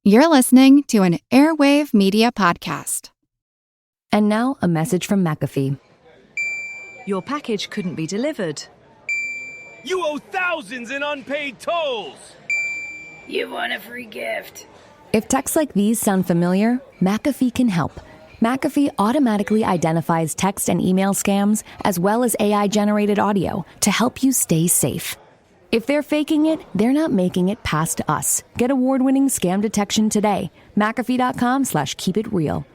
You're listening to an Airwave Media Podcast. And now, a message from McAfee. Your package couldn't be delivered. You owe thousands in unpaid tolls! You want a free gift? If texts like these sound familiar, McAfee can help. McAfee automatically identifies text and email scams, as well as AI-generated audio, to help you stay safe. If they're faking it, they're not making it past us. Get award-winning scam detection today. McAfee.com/keepitreal.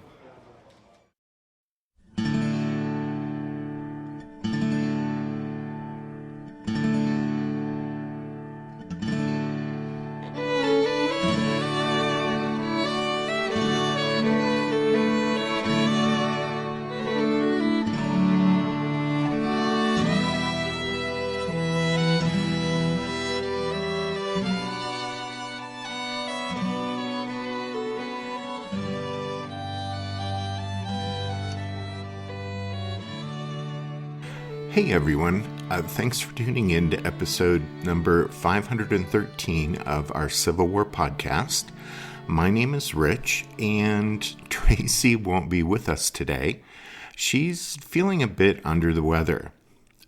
Hey everyone, thanks for tuning in to episode number 513 of our Civil War podcast. My name is Rich, and Tracy won't be with us today. She's feeling a bit under the weather.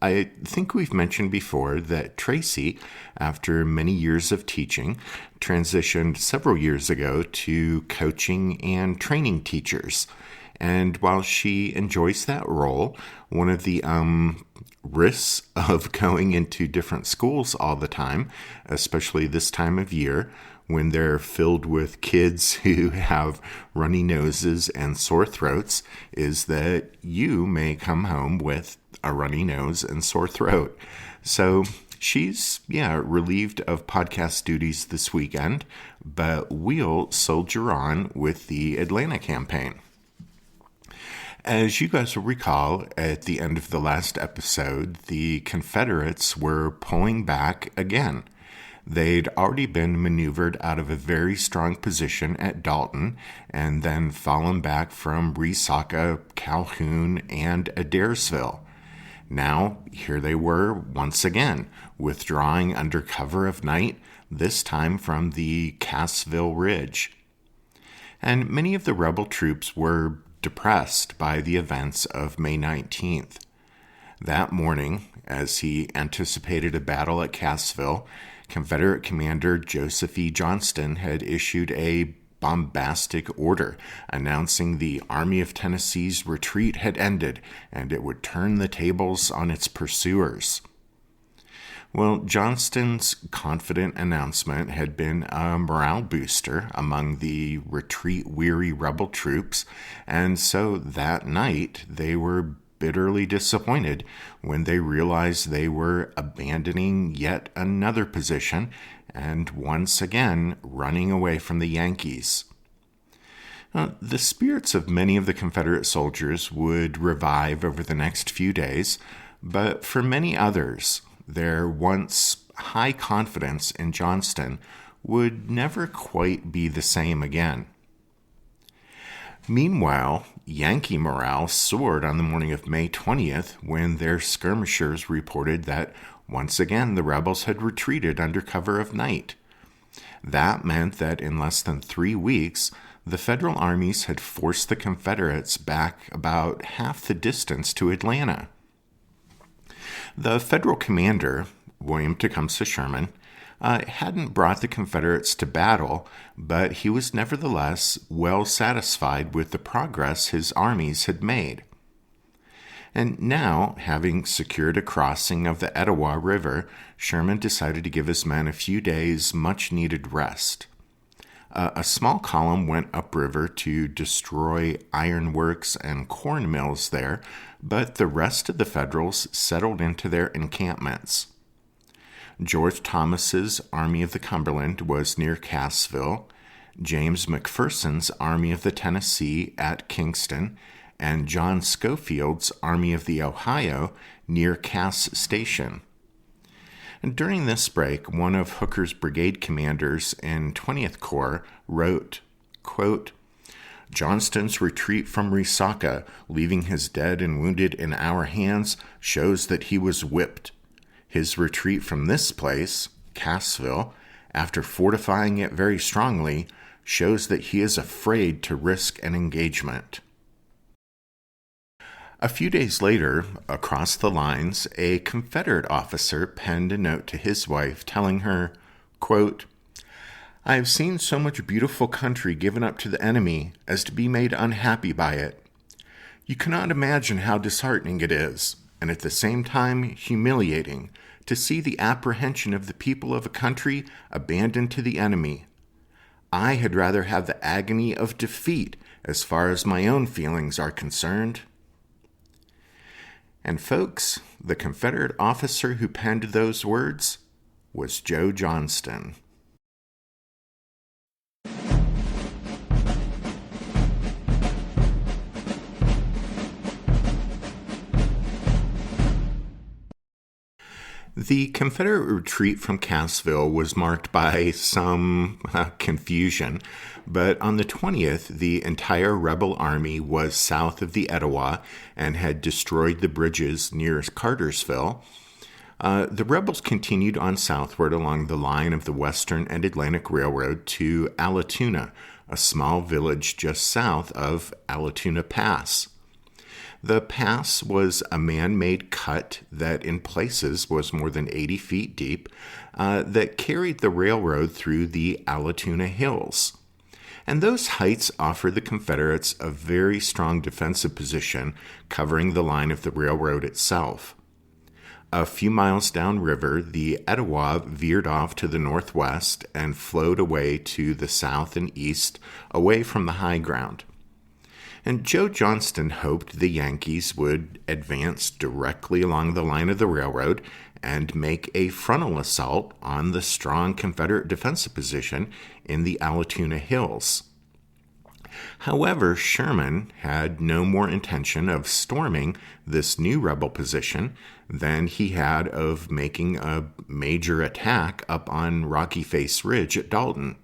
I think we've mentioned before that Tracy, after many years of teaching, transitioned several years ago to coaching and training teachers. And while she enjoys that role, one of the risks of going into different schools all the time, especially this time of year when they're filled with kids who have runny noses and sore throats, is that you may come home with a runny nose and sore throat. So she's, relieved of podcast duties this weekend, but we'll soldier on with the Atlanta campaign. As you guys will recall, at the end of the last episode, the Confederates were pulling back again. They'd already been maneuvered out of a very strong position at Dalton and then fallen back from Resaca, Calhoun, and Adairsville. Now, here they were once again, withdrawing under cover of night, this time from the Cassville Ridge. And many of the rebel troops were depressed by the events of May 19th. That morning, as he anticipated a battle at Cassville, Confederate Commander Joseph E. Johnston had issued a bombastic order announcing the Army of Tennessee's retreat had ended and it would turn the tables on its pursuers. Well, Johnston's confident announcement had been a morale booster among the retreat-weary rebel troops, and so that night they were bitterly disappointed when they realized they were abandoning yet another position and once again running away from the Yankees. The spirits of many of the Confederate soldiers would revive over the next few days, but for many others, their once high confidence in Johnston would never quite be the same again. Meanwhile, Yankee morale soared on the morning of May 20th when their skirmishers reported that once again the rebels had retreated under cover of night. That meant that in less than 3 weeks, the Federal armies had forced the Confederates back about half the distance to Atlanta. The Federal commander, William Tecumseh Sherman, hadn't brought the Confederates to battle, but he was nevertheless well satisfied with the progress his armies had made. And now, having secured a crossing of the Etowah River, Sherman decided to give his men a few days' much-needed rest. A small column went upriver to destroy ironworks and corn mills there, but the rest of the Federals settled into their encampments. George Thomas's Army of the Cumberland was near Cassville, James McPherson's Army of the Tennessee at Kingston, and John Schofield's Army of the Ohio near Cass Station. And during this break, one of Hooker's brigade commanders in 20th Corps wrote, quote, "Johnston's retreat from Resaca, leaving his dead and wounded in our hands, shows that he was whipped. His retreat from this place, Cassville, after fortifying it very strongly, shows that he is afraid to risk an engagement. A few days later, across the lines, a Confederate officer penned a note to his wife telling her, quote, "I have seen so much beautiful country given up to the enemy as to be made unhappy by it. You cannot imagine how disheartening it is, and at the same time humiliating, to see the apprehension of the people of a country abandoned to the enemy. I had rather have the agony of defeat as far as my own feelings are concerned." And folks, the Confederate officer who penned those words was Joe Johnston. The Confederate retreat from Cassville was marked by some confusion, but on the 20th, the entire rebel army was south of the Etowah and had destroyed the bridges near Cartersville. The rebels continued on southward along the line of the Western and Atlantic Railroad to Allatoona, a small village just south of Allatoona Pass. The pass was a man-made cut that in places was more than 80 feet deep that carried the railroad through the Allatoona Hills. And those heights offered the Confederates a very strong defensive position covering the line of the railroad itself. A few miles downriver, the Etowah veered off to the northwest and flowed away to the south and east, away from the high ground. And Joe Johnston hoped the Yankees would advance directly along the line of the railroad and make a frontal assault on the strong Confederate defensive position in the Allatoona Hills. However, Sherman had no more intention of storming this new rebel position than he had of making a major attack up on Rocky Face Ridge at Dalton.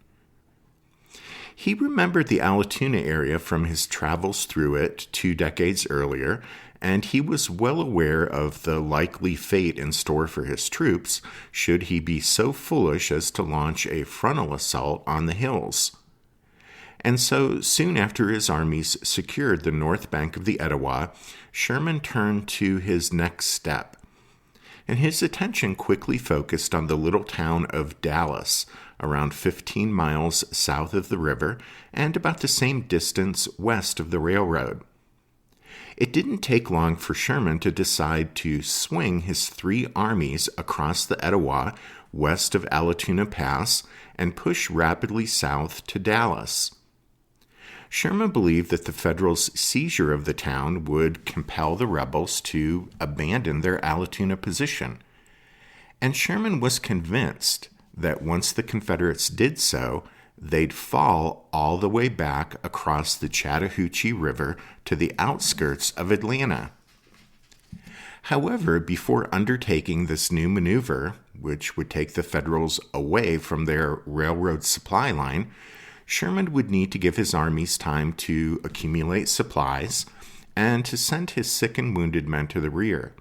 He remembered the Allatoona area from his travels through it 2 decades earlier, and he was well aware of the likely fate in store for his troops should he be so foolish as to launch a frontal assault on the hills. And so, soon after his armies secured the north bank of the Etowah, Sherman turned to his next step. And his attention quickly focused on the little town of Dallas, around 15 miles south of the river and about the same distance west of the railroad. It didn't take long for Sherman to decide to swing his 3 armies across the Etowah west of Allatoona Pass and push rapidly south to Dallas. Sherman believed that the Federals' seizure of the town would compel the rebels to abandon their Allatoona position. And Sherman was convinced that once the Confederates did so, they'd fall all the way back across the Chattahoochee River to the outskirts of Atlanta. However, before undertaking this new maneuver, which would take the Federals away from their railroad supply line, Sherman would need to give his armies time to accumulate supplies and to send his sick and wounded men to the rear.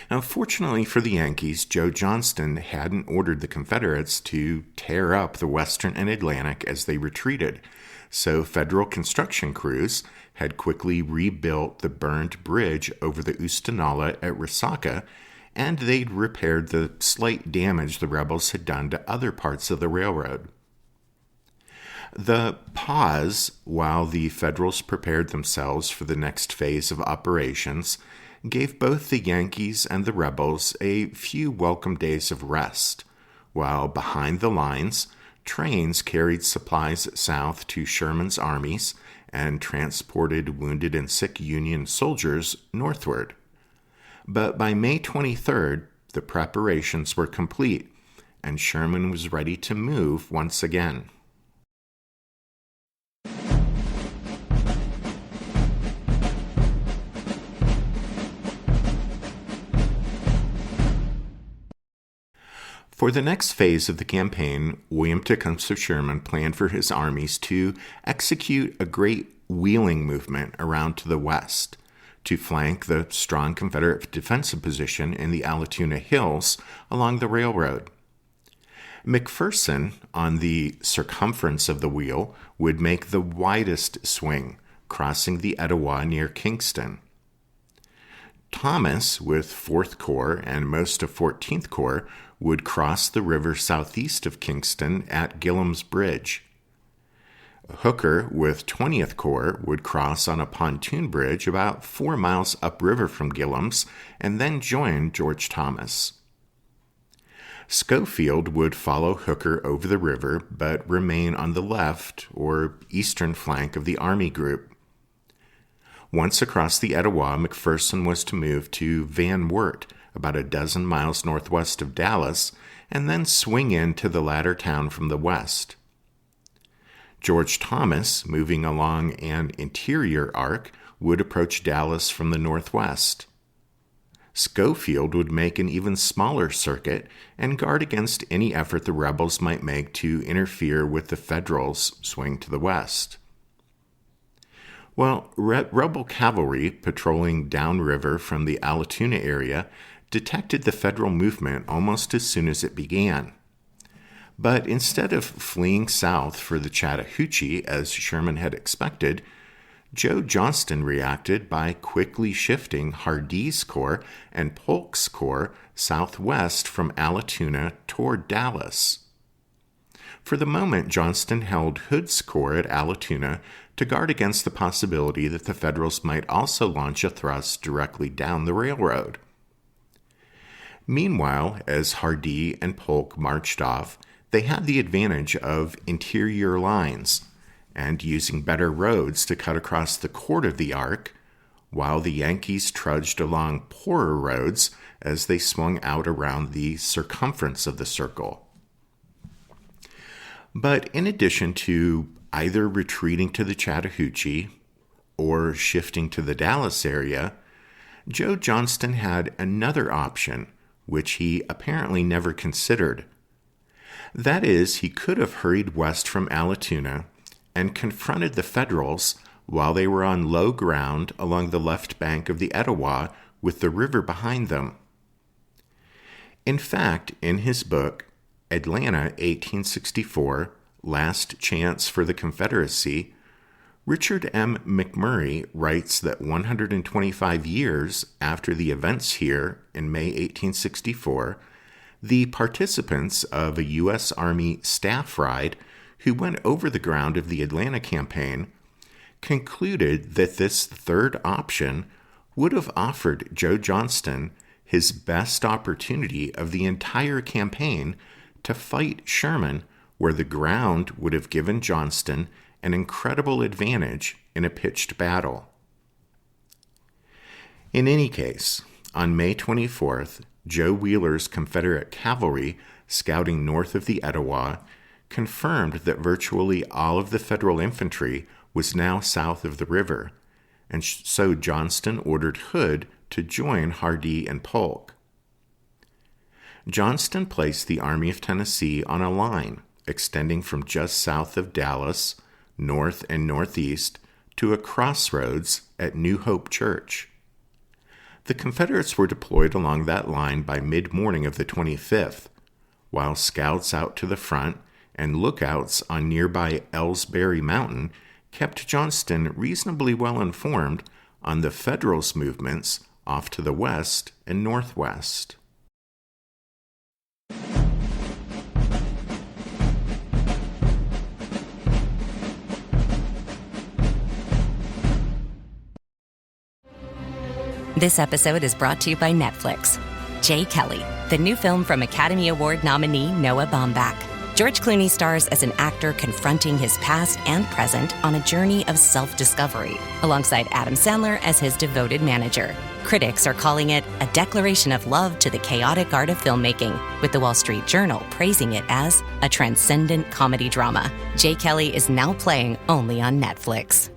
Now, fortunately for the Yankees, Joe Johnston hadn't ordered the Confederates to tear up the Western and Atlantic as they retreated, so Federal construction crews had quickly rebuilt the burned bridge over the Oostenaula at Resaca, and they'd repaired the slight damage the rebels had done to other parts of the railroad. The pause while the Federals prepared themselves for the next phase of operations gave both the Yankees and the rebels a few welcome days of rest, while behind the lines, trains carried supplies south to Sherman's armies and transported wounded and sick Union soldiers northward. But by May 23rd, the preparations were complete, and Sherman was ready to move once again. For the next phase of the campaign, William Tecumseh Sherman planned for his armies to execute a great wheeling movement around to the west, to flank the strong Confederate defensive position in the Allatoona Hills along the railroad. McPherson, on the circumference of the wheel, would make the widest swing, crossing the Etowah near Kingston. Thomas, with 4th Corps and most of 14th Corps, would cross the river southeast of Kingston at Gillam's Bridge. Hooker, with 20th Corps, would cross on a pontoon bridge about 4 miles upriver from Gillam's and then join George Thomas. Schofield would follow Hooker over the river but remain on the left or eastern flank of the Army group. Once across the Etowah, McPherson was to move to Van Wert, about a dozen miles northwest of Dallas, and then swing into the latter town from the west. George Thomas, moving along an interior arc, would approach Dallas from the northwest. Schofield would make an even smaller circuit and guard against any effort the rebels might make to interfere with the Federals' swing to the west. Well, rebel cavalry patrolling downriver from the Allatoona area detected the Federal movement almost as soon as it began. But instead of fleeing south for the Chattahoochee, as Sherman had expected, Joe Johnston reacted by quickly shifting Hardee's Corps and Polk's Corps southwest from Allatoona toward Dallas. For the moment, Johnston held Hood's Corps at Allatoona to guard against the possibility that the Federals might also launch a thrust directly down the railroad. Meanwhile, as Hardee and Polk marched off, they had the advantage of interior lines and using better roads to cut across the chord of the arc, while the Yankees trudged along poorer roads as they swung out around the circumference of the circle. But in addition to either retreating to the Chattahoochee or shifting to the Dallas area, Joe Johnston had another option, which he apparently never considered. That is, he could have hurried west from Allatoona and confronted the Federals while they were on low ground along the left bank of the Etowah with the river behind them. In fact, in his book, Atlanta, 1864, Last Chance for the Confederacy, Richard M. McMurray writes that 125 years after the events here in May 1864, the participants of a U.S. Army staff ride who went over the ground of the Atlanta campaign concluded that this third option would have offered Joe Johnston his best opportunity of the entire campaign to fight Sherman, where the ground would have given Johnston an incredible advantage in a pitched battle. In any case, on May 24th, Joe Wheeler's Confederate cavalry, scouting north of the Etowah, confirmed that virtually all of the Federal infantry was now south of the river, and so Johnston ordered Hood to join Hardee and Polk. Johnston placed the Army of Tennessee on a line extending from just south of Dallas, north and northeast, to a crossroads at New Hope Church. The Confederates were deployed along that line by mid-morning of the 25th, while scouts out to the front and lookouts on nearby Ellsbury Mountain kept Johnston reasonably well informed on the Federals' movements off to the west and northwest. This episode is brought to you by Netflix. Jay Kelly, the new film from Academy Award nominee Noah Baumbach. George Clooney stars as an actor confronting his past and present on a journey of self-discovery, alongside Adam Sandler as his devoted manager. Critics are calling it a declaration of love to the chaotic art of filmmaking, with the Wall Street Journal praising it as a transcendent comedy drama. Jay Kelly is now playing only on Netflix.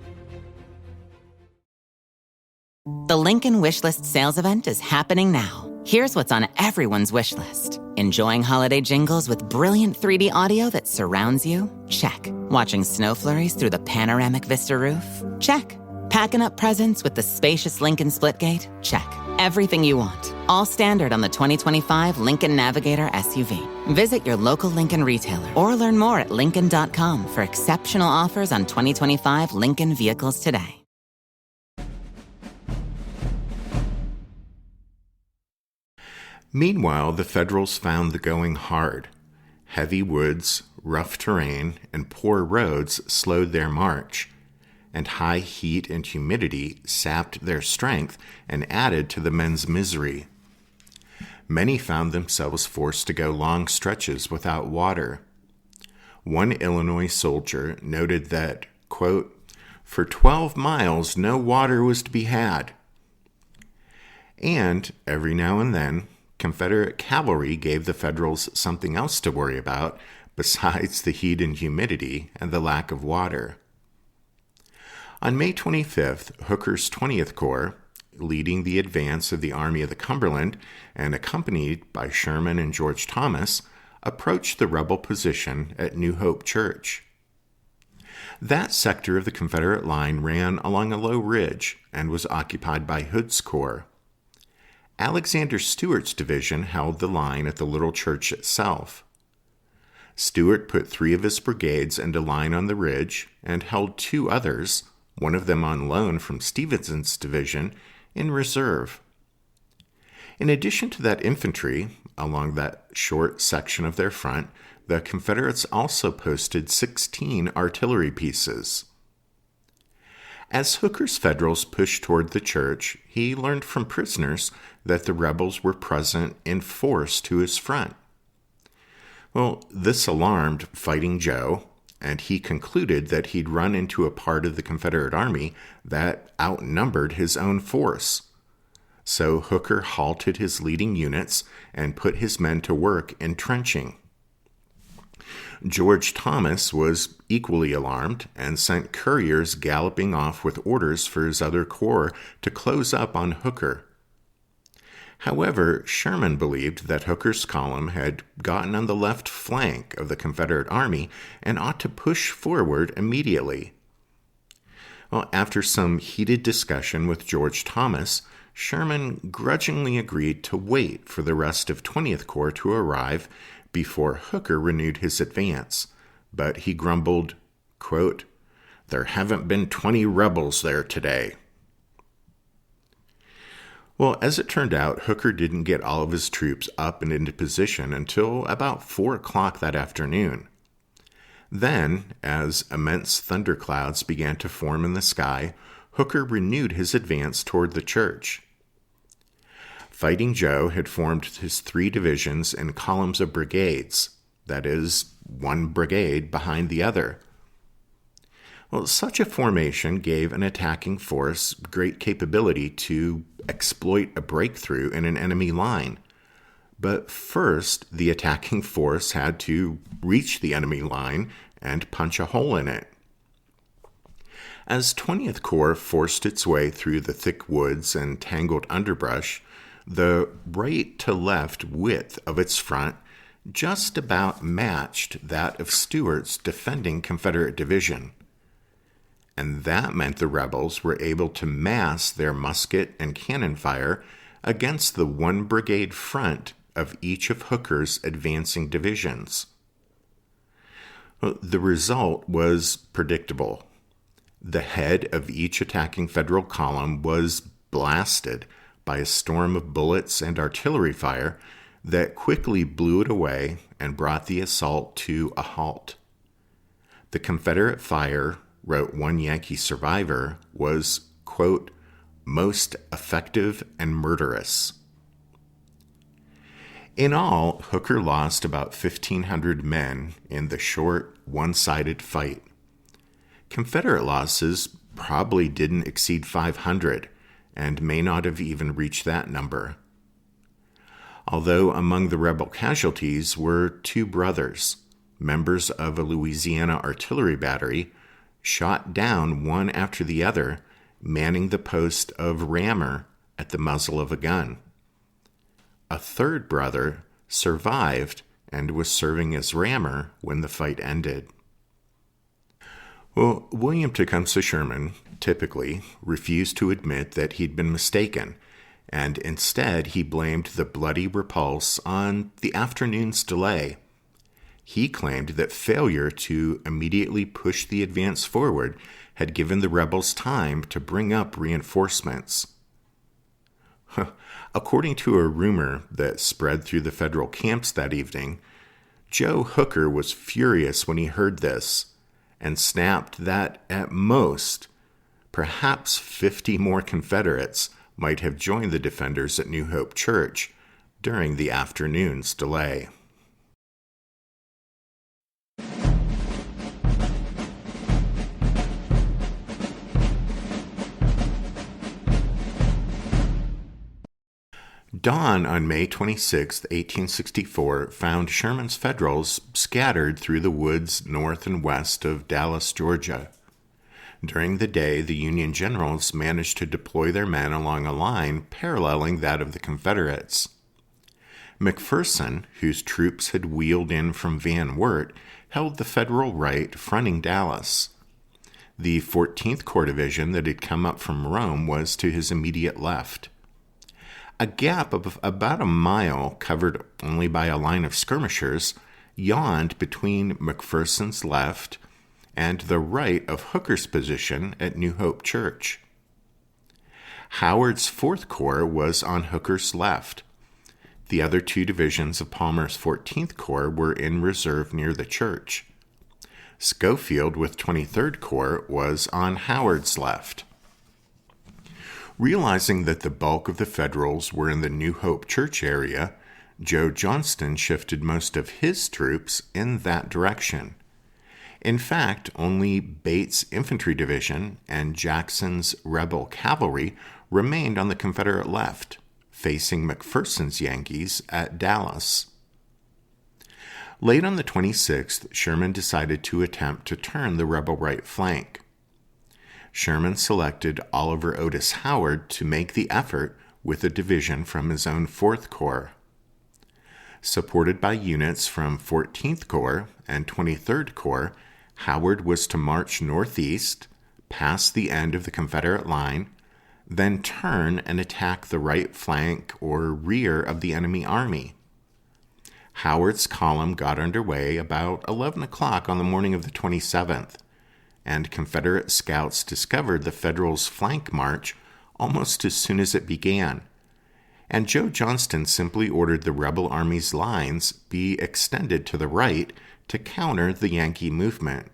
The Lincoln Wishlist sales event is happening now. Here's what's on everyone's wish list. Enjoying holiday jingles with brilliant 3D audio that surrounds you? Check. Watching snow flurries through the panoramic Vista roof? Check. Packing up presents with the spacious Lincoln Splitgate? Check. Everything you want. All standard on the 2025 Lincoln Navigator SUV. Visit your local Lincoln retailer or learn more at Lincoln.com for exceptional offers on 2025 Lincoln vehicles today. Meanwhile, the Federals found the going hard. Heavy woods, rough terrain, and poor roads slowed their march, and high heat and humidity sapped their strength and added to the men's misery. Many found themselves forced to go long stretches without water. One Illinois soldier noted that, quote, "For 12 miles no water was to be had." And every now and then, Confederate cavalry gave the Federals something else to worry about besides the heat and humidity and the lack of water. On May 25th, Hooker's 20th Corps, leading the advance of the Army of the Cumberland and accompanied by Sherman and George Thomas, approached the rebel position at New Hope Church. That sector of the Confederate line ran along a low ridge and was occupied by Hood's Corps. Alexander Stewart's division held the line at the little church itself. Stewart put 3 of his brigades into line on the ridge and held 2 others, one of them on loan from Stevenson's division, in reserve. In addition to that infantry, along that short section of their front, the Confederates also posted 16 artillery pieces. As Hooker's Federals pushed toward the church, he learned from prisoners that the rebels were present in force to his front. Well, this alarmed Fighting Joe, and he concluded that he'd run into a part of the Confederate Army that outnumbered his own force. So Hooker halted his leading units and put his men to work entrenching. George Thomas was equally alarmed and sent couriers galloping off with orders for his other corps to close up on Hooker. However, Sherman believed that Hooker's column had gotten on the left flank of the Confederate Army and ought to push forward immediately. Well, after some heated discussion with George Thomas, Sherman grudgingly agreed to wait for the rest of 20th Corps to arrive before Hooker renewed his advance, but he grumbled, quote, "There haven't been 20 rebels there today." Well, as it turned out, Hooker didn't get all of his troops up and into position until about 4 o'clock that afternoon. Then, as immense thunderclouds began to form in the sky, Hooker renewed his advance toward the church. Fighting Joe had formed his 3 divisions in columns of brigades, that is, 1 brigade behind the other. Well, such a formation gave an attacking force great capability to exploit a breakthrough in an enemy line. But first, the attacking force had to reach the enemy line and punch a hole in it. As 20th Corps forced its way through the thick woods and tangled underbrush, the right-to-left width of its front just about matched that of Stewart's defending Confederate division. And that meant the rebels were able to mass their musket and cannon fire against the 1 brigade front of each of Hooker's advancing divisions. The result was predictable. The head of each attacking Federal column was blasted by a storm of bullets and artillery fire that quickly blew it away and brought the assault to a halt. The Confederate fire, wrote one Yankee survivor, was, quote, "most effective and murderous." In all, Hooker lost about 1,500 men in the short, one-sided fight. Confederate losses probably didn't exceed 500 and may not have even reached that number. Although among the rebel casualties were 2 brothers, members of a Louisiana artillery battery, shot down one after the other, manning the post of rammer at the muzzle of a gun. A 3rd brother survived and was serving as rammer when the fight ended. Well, William Tecumseh Sherman typically refused to admit that he'd been mistaken, and instead he blamed the bloody repulse on the afternoon's delay. He claimed that failure to immediately push the advance forward had given the rebels time to bring up reinforcements. According to a rumor that spread through the federal camps that evening, Joe Hooker was furious when he heard this and snapped that at most, perhaps 50 more Confederates might have joined the defenders at New Hope Church during the afternoon's delay. Dawn on May 26, 1864, found Sherman's Federals scattered through the woods north and west of Dallas, Georgia. During the day, the Union generals managed to deploy their men along a line paralleling that of the Confederates. McPherson, whose troops had wheeled in from Van Wert, held the Federal right fronting Dallas. The 14th Corps Division that had come up from Rome was to his immediate left. A gap of about a mile, covered only by a line of skirmishers, yawned between McPherson's left and the right of Hooker's position at New Hope Church. Howard's 4th Corps was on Hooker's left. The other two divisions of Palmer's 14th Corps were in reserve near the church. Schofield with 23rd Corps was on Howard's left. Realizing that the bulk of the Federals were in the New Hope Church area, Joe Johnston shifted most of his troops in that direction. In fact, only Bates' infantry division and Jackson's rebel cavalry remained on the Confederate left, facing McPherson's Yankees at Dallas. Late on the 26th, Sherman decided to attempt to turn the rebel right flank. Sherman selected Oliver Otis Howard to make the effort with a division from his own 4th Corps. Supported by units from 14th Corps and 23rd Corps, Howard was to march northeast, past the end of the Confederate line, then turn and attack the right flank or rear of the enemy army. Howard's column got underway about 11 o'clock on the morning of the 27th, and Confederate scouts discovered the Federals' flank march almost as soon as it began, and Joe Johnston simply ordered the rebel army's lines be extended to the right to counter the Yankee movement.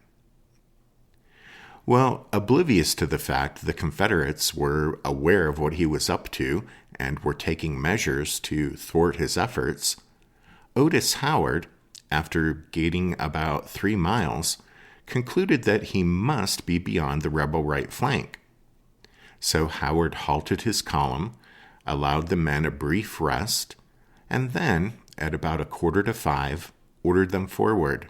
Well, oblivious to the fact the Confederates were aware of what he was up to and were taking measures to thwart his efforts, Otis Howard, after gaining about 3 miles, concluded that he must be beyond the rebel right flank. So Howard halted his column, allowed the men a brief rest, and then, at about 4:45, ordered them forward.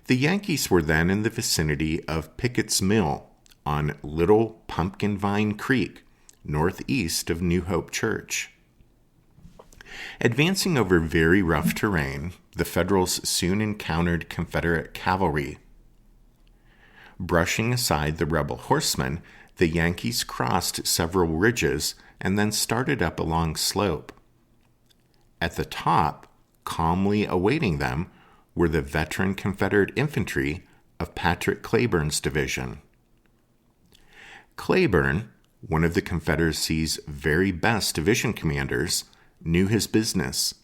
The Yankees were then in the vicinity of Pickett's Mill on Little Pumpkin Vine Creek, northeast of New Hope Church. Advancing over very rough terrain, the Federals soon encountered Confederate cavalry. Brushing aside the rebel horsemen, the Yankees crossed several ridges and then started up a long slope. At the top, calmly awaiting them, were the veteran Confederate infantry of Patrick Cleburne's division. Cleburne, one of the Confederacy's very best division commanders, knew his business,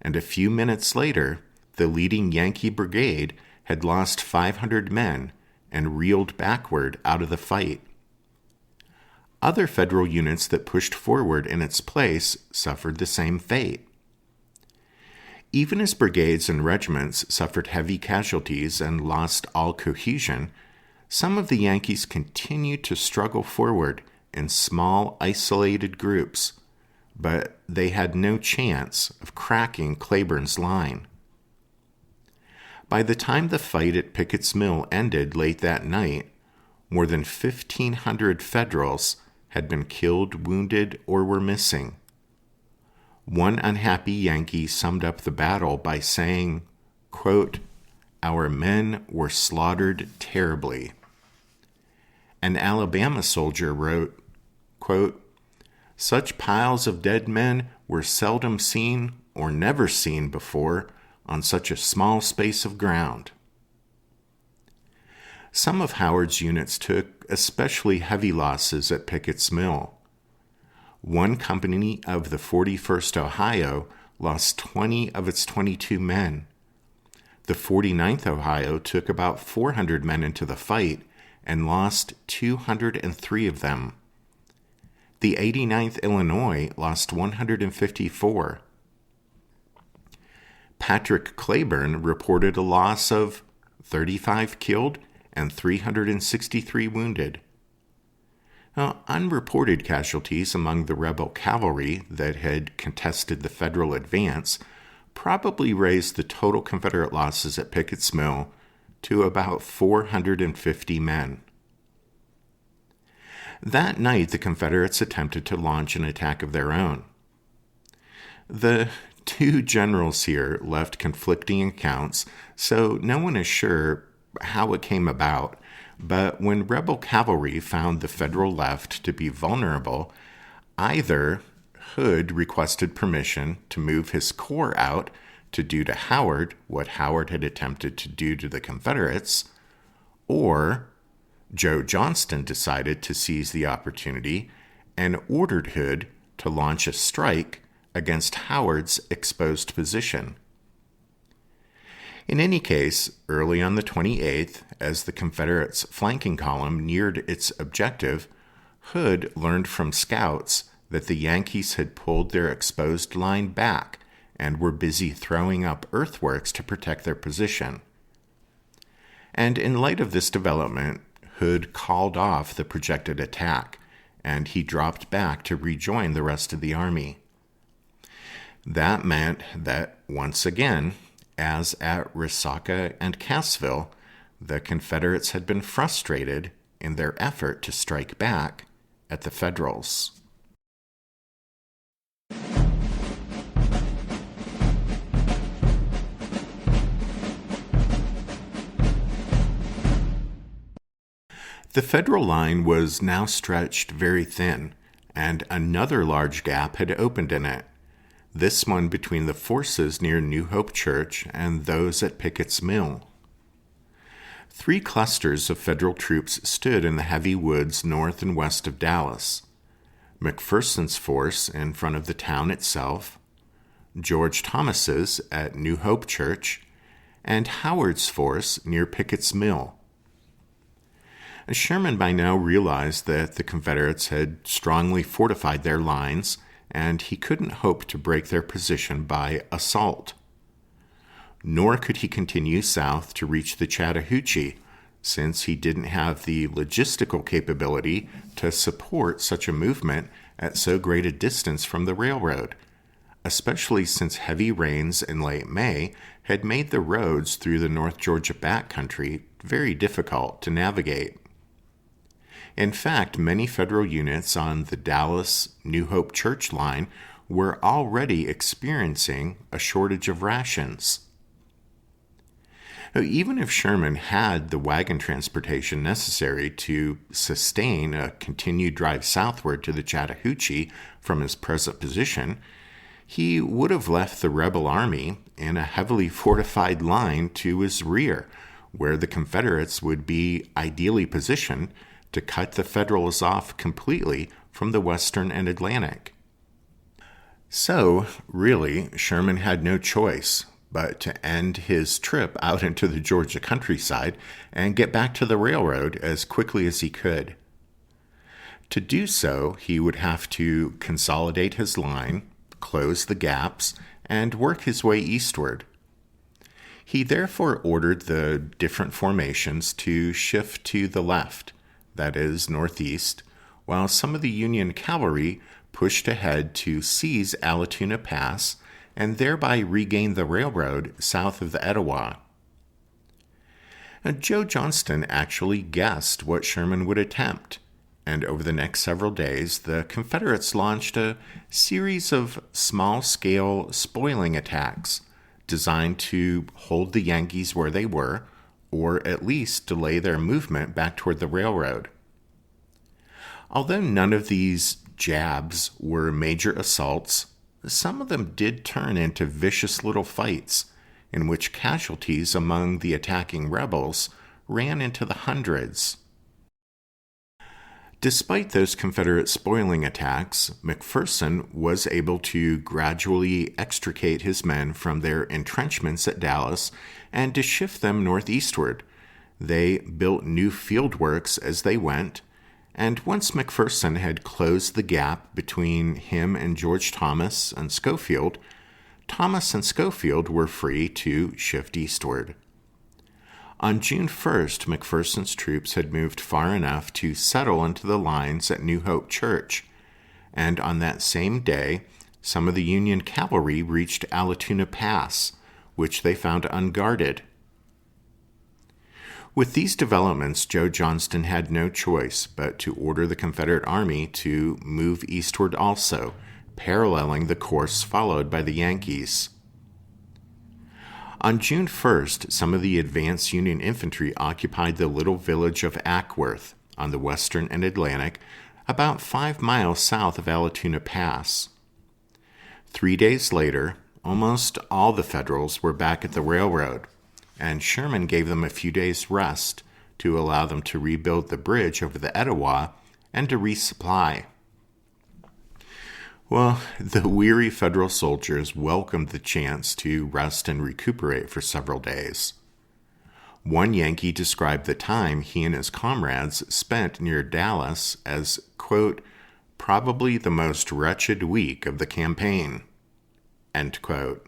and a few minutes later, the leading Yankee brigade had lost 500 men and reeled backward out of the fight. Other Federal units that pushed forward in its place suffered the same fate. Even as brigades and regiments suffered heavy casualties and lost all cohesion, some of the Yankees continued to struggle forward in small, isolated groups, but they had no chance of cracking Cleburne's line. By the time the fight at Pickett's Mill ended late that night, more than 1,500 Federals had been killed, wounded, or were missing. One unhappy Yankee summed up the battle by saying, quote, "Our men were slaughtered terribly." An Alabama soldier wrote, quote, Such piles of dead men were seldom seen or never seen before on such a small space of ground. Some of Howard's units took especially heavy losses at Pickett's Mill. One company of the 41st Ohio lost 20 of its 22 men. The 49th Ohio took about 400 men into the fight and lost 203 of them. The 89th Illinois lost 154. Patrick Claiborne reported a loss of 35 killed and 363 wounded. Now, unreported casualties among the rebel cavalry that had contested the Federal advance probably raised the total Confederate losses at Pickett's Mill to about 450 men. That night, the Confederates attempted to launch an attack of their own. The two generals here left conflicting accounts, so no one is sure how it came about, but when rebel cavalry found the Federal left to be vulnerable, either Hood requested permission to move his corps out to do to Howard what Howard had attempted to do to the Confederates, or Joe Johnston decided to seize the opportunity and ordered Hood to launch a strike against Howard's exposed position. In any case, early on the 28th, as the Confederates' flanking column neared its objective, Hood learned from scouts that the Yankees had pulled their exposed line back and were busy throwing up earthworks to protect their position. And in light of this development, Hood called off the projected attack, and he dropped back to rejoin the rest of the army. That meant that, once again, as at Resaca and Cassville, the Confederates had been frustrated in their effort to strike back at the Federals. The Federal line was now stretched very thin, and another large gap had opened in it, this one between the forces near New Hope Church and those at Pickett's Mill. 3 clusters of Federal troops stood in the heavy woods north and west of Dallas. McPherson's force in front of the town itself, George Thomas's at New Hope Church, and Howard's force near Pickett's Mill. Sherman by now realized that the Confederates had strongly fortified their lines, and he couldn't hope to break their position by assault. Nor could he continue south to reach the Chattahoochee, since he didn't have the logistical capability to support such a movement at so great a distance from the railroad, especially since heavy rains in late May had made the roads through the North Georgia backcountry very difficult to navigate. In fact, many Federal units on the Dallas-New Hope Church line were already experiencing a shortage of rations. Even if Sherman had the wagon transportation necessary to sustain a continued drive southward to the Chattahoochee from his present position, he would have left the rebel army in a heavily fortified line to his rear, where the Confederates would be ideally positioned to cut the Federals off completely from the Western and Atlantic. So, really, Sherman had no choice but to end his trip out into the Georgia countryside and get back to the railroad as quickly as he could. To do so, he would have to consolidate his line, close the gaps, and work his way eastward. He therefore ordered the different formations to shift to the left, that is, northeast, while some of the Union cavalry pushed ahead to seize Allatoona Pass and thereby regain the railroad south of the Etowah. Joe Johnston actually guessed what Sherman would attempt, and over the next several days, the Confederates launched a series of small-scale spoiling attacks designed to hold the Yankees where they were, or at least delay their movement back toward the railroad. Although none of these jabs were major assaults, some of them did turn into vicious little fights in which casualties among the attacking rebels ran into the hundreds. Despite those Confederate spoiling attacks, McPherson was able to gradually extricate his men from their entrenchments at Dallas and to shift them northeastward. They built new field works as they went, and once McPherson had closed the gap between him and George Thomas and Schofield, Thomas and Schofield were free to shift eastward. On June 1st, McPherson's troops had moved far enough to settle into the lines at New Hope Church, and on that same day, some of the Union cavalry reached Allatoona Pass, which they found unguarded. With these developments, Joe Johnston had no choice but to order the Confederate Army to move eastward also, paralleling the course followed by the Yankees. On June 1st, some of the advanced Union infantry occupied the little village of Ackworth on the Western and Atlantic, about 5 miles south of Allatoona Pass. 3 days later, almost all the Federals were back at the railroad, and Sherman gave them a few days' rest to allow them to rebuild the bridge over the Etowah and to resupply. Well, the weary Federal soldiers welcomed the chance to rest and recuperate for several days. One Yankee described the time he and his comrades spent near Dallas as, quote, probably the most wretched week of the campaign, end quote.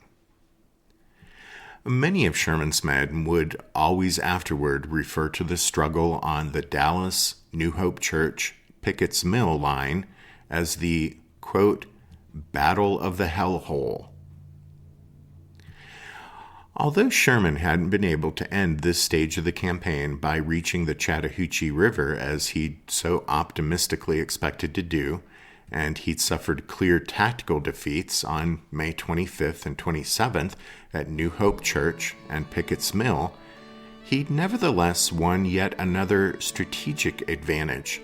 Many of Sherman's men would always afterward refer to the struggle on the Dallas, New Hope Church, Pickett's Mill line as the, quote, Battle of the Hellhole. Although Sherman hadn't been able to end this stage of the campaign by reaching the Chattahoochee River as he'd so optimistically expected to do, and he'd suffered clear tactical defeats on May 25th and 27th at New Hope Church and Pickett's Mill, he'd nevertheless won yet another strategic advantage,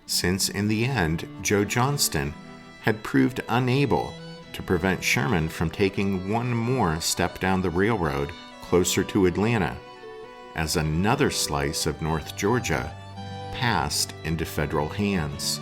since in the end Joe Johnston had proved unable to prevent Sherman from taking one more step down the railroad closer to Atlanta, as another slice of North Georgia passed into Federal hands.